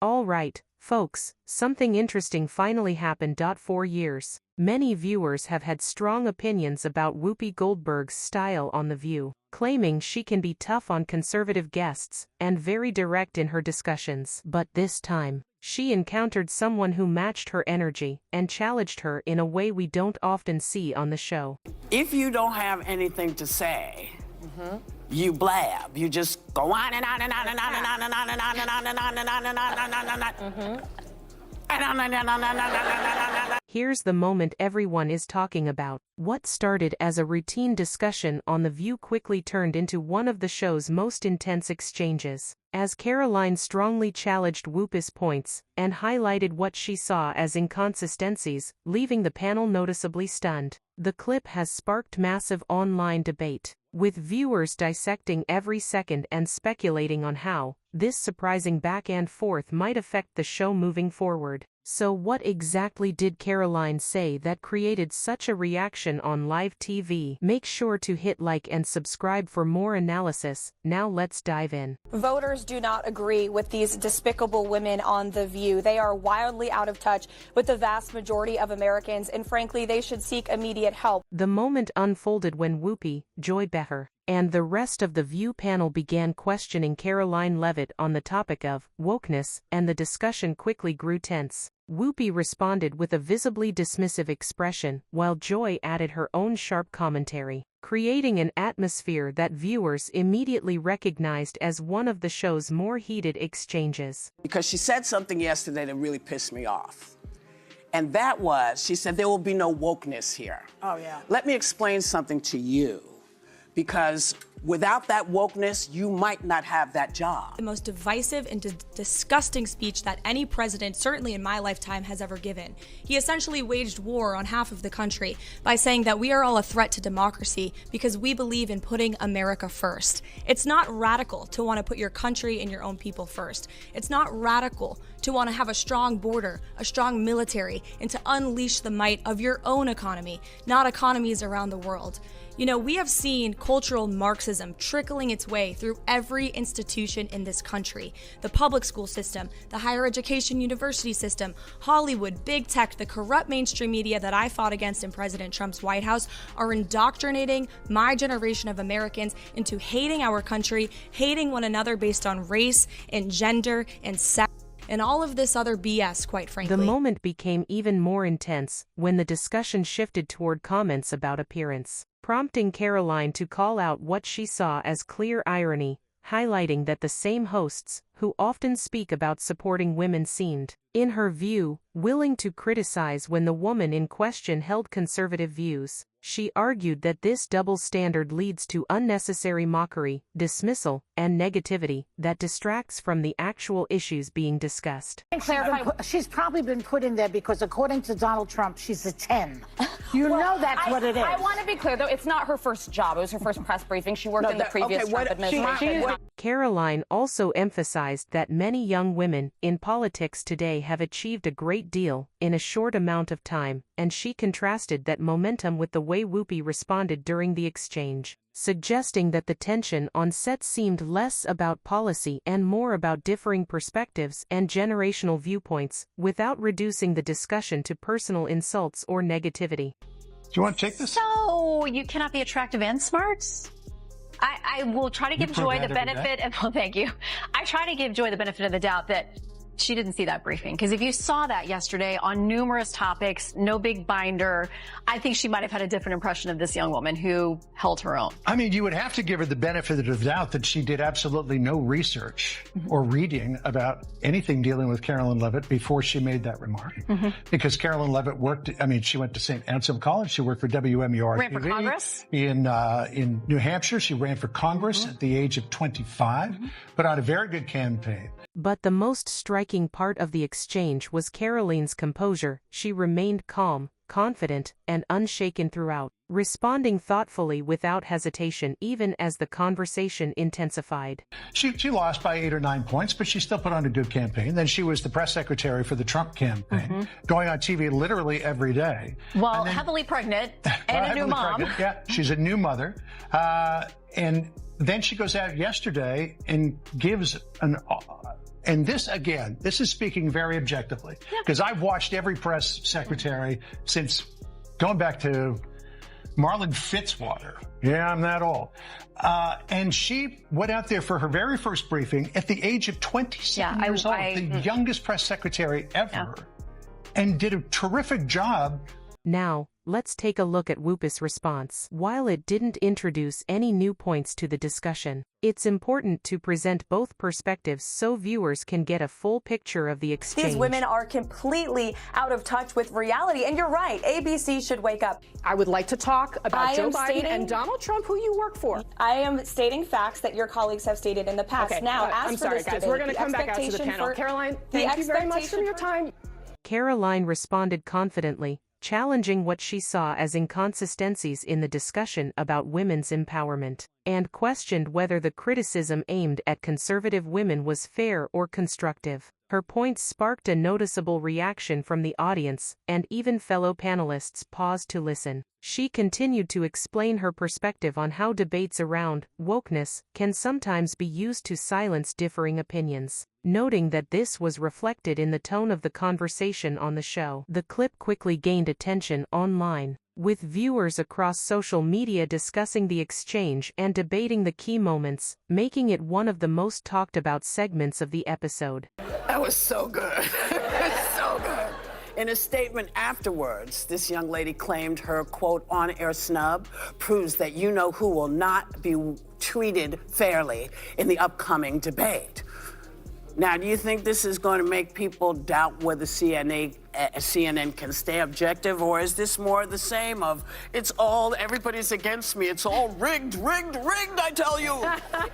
All right, folks, something interesting finally happened. 4 years. Many viewers have had strong opinions about Whoopi Goldberg's style on The View, claiming she can be tough on conservative guests and very direct in her discussions. But this time, she encountered someone who matched her energy and challenged her in a way we don't often see on the show. If you don't have anything to say, you blab. You just go on and on and on and on and on and on and on and on and on and on and on and on and on. Here's the moment everyone is talking about. What started as a routine discussion on The View quickly turned into one of the show's most intense exchanges, as Karoline strongly challenged Whoopi's points and highlighted what she saw as inconsistencies, leaving the panel noticeably stunned. The clip has sparked massive online debate, with viewers dissecting every second and speculating on how this surprising back and forth might affect the show moving forward. So what exactly did Karoline say that created such a reaction on live TV? Make sure to hit like and subscribe for more analysis. Now let's dive in. Voters do not agree with these despicable women on The View. They are wildly out of touch with the vast majority of Americans, and frankly, they should seek immediate help. The moment unfolded when Whoopi, Joy Behar, and the rest of the View panel began questioning Karoline Leavitt on the topic of wokeness, and the discussion quickly grew tense. Whoopi responded with a visibly dismissive expression, while Joy added her own sharp commentary, creating an atmosphere that viewers immediately recognized as one of the show's more heated exchanges. Because she said something yesterday that really pissed me off. And that was, she said, there will be no wokeness here. Oh, yeah. Let me explain something to you. Because without that wokeness, you might not have that job. The most divisive and disgusting speech that any president, certainly in my lifetime, has ever given. He essentially waged war on half of the country by saying that we are all a threat to democracy because we believe in putting America first. It's not radical to want to put your country and your own people first. It's not radical to want to have a strong border, a strong military, and to unleash the might of your own economy, not economies around the world. You know, we have seen cultural Marxism trickling its way through every institution in this country. The public school system, the higher education university system, Hollywood, big tech, the corrupt mainstream media that I fought against in President Trump's White House are indoctrinating my generation of Americans into hating our country, hating one another based on race and gender and sex, and all of this other BS, quite frankly. The moment became even more intense when the discussion shifted toward comments about appearance, prompting Karoline to call out what she saw as clear irony, highlighting that the same hosts, who often speak about supporting women, seemed, in her view, willing to criticize when the woman in question held conservative views. She argued that this double standard leads to unnecessary mockery, dismissal, and negativity that distracts from the actual issues being discussed. She's probably been put in there because, according to Donald Trump, she's a 10. You know that's what it is. I want to be clear, though, it's not her first job. It was her first press briefing. She worked in the previous Trump administration. Karoline also emphasized that many young women in politics today have achieved a great deal in a short amount of time, and she contrasted that momentum with the way Whoopi responded during the exchange, suggesting that the tension on set seemed less about policy and more about differing perspectives and generational viewpoints, without reducing the discussion to personal insults or negativity. Do you want to take this? So, you cannot be attractive and smart? I will try to give Joy the benefit of, well, thank you. I try to give Joy the benefit of the doubt that she didn't see that briefing. Because if you saw that yesterday on numerous topics, no big binder, I think she might have had a different impression of this young woman who held her own. I mean, you would have to give her the benefit of the doubt that she did absolutely no research or reading about anything dealing with Karoline Leavitt before she made that remark. Because Karoline Leavitt worked, I mean, she went to St. Anselm College. She worked for WMUR Ran for Congress? In New Hampshire. She ran for Congress at the age of 25, put out a very good campaign. But the most striking part of the exchange was Karoline's composure. She remained calm, confident, and unshaken throughout, responding thoughtfully without hesitation even as the conversation intensified. She lost by 8 or 9 points, but she still put on a good campaign. Then she was the press secretary for the Trump campaign, going on TV literally every day. Well, heavily pregnant and a new mom. Pregnant. Yeah, she's a new mother. And then she goes out yesterday and gives And this, again, this is speaking very objectively, because I've watched every press secretary since going back to Marlon Fitzwater. Yeah, I'm that old. And she went out there for her very first briefing at the age of 27 years old, the youngest press secretary ever, and did a terrific job. Now, let's take a look at Whoopi's response. While it didn't introduce any new points to the discussion, it's important to present both perspectives so viewers can get a full picture of the exchange. These women are completely out of touch with reality, and you're right, ABC should wake up. I would like to talk about Joe Biden and Donald Trump, who you work for. I am stating facts that your colleagues have stated in the past. Okay, now, as I'm for sorry, this guys. debate, We're going to come back out to the panel. Karoline, thank you very much for your time. Karoline responded confidently, challenging what she saw as inconsistencies in the discussion about women's empowerment, and questioned whether the criticism aimed at conservative women was fair or constructive. Her points sparked a noticeable reaction from the audience, and even fellow panelists paused to listen. She continued to explain her perspective on how debates around wokeness can sometimes be used to silence differing opinions, noting that this was reflected in the tone of the conversation on the show. The clip quickly gained attention online, with viewers across social media discussing the exchange and debating the key moments, making it one of the most talked about segments of the episode. That was so good. So good. In a statement afterwards, this young lady claimed her, quote, on-air snub proves that you know who will not be treated fairly in the upcoming debate. Now, do you think this is going to make people doubt whether CNN can stay objective, or is this more the same of, everybody's against me, it's all rigged, I tell you.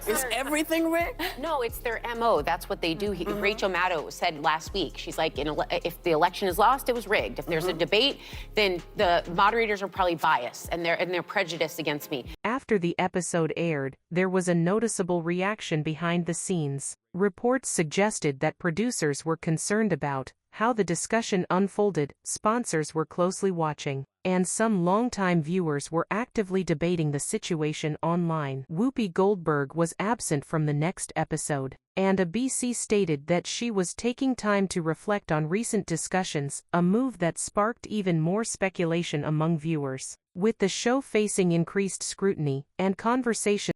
Is everything rigged? No, it's their MO. That's what they do. Rachel Maddow said last week, she's like, if the election is lost, it was rigged. If there's a debate, then the moderators are probably biased and they're prejudiced against me. After the episode aired, there was a noticeable reaction behind the scenes. Reports suggested that producers were concerned about how the discussion unfolded, sponsors were closely watching, and some longtime viewers were actively debating the situation online. Whoopi Goldberg was absent from the next episode, and ABC stated that she was taking time to reflect on recent discussions, a move that sparked even more speculation among viewers. With the show facing increased scrutiny and conversation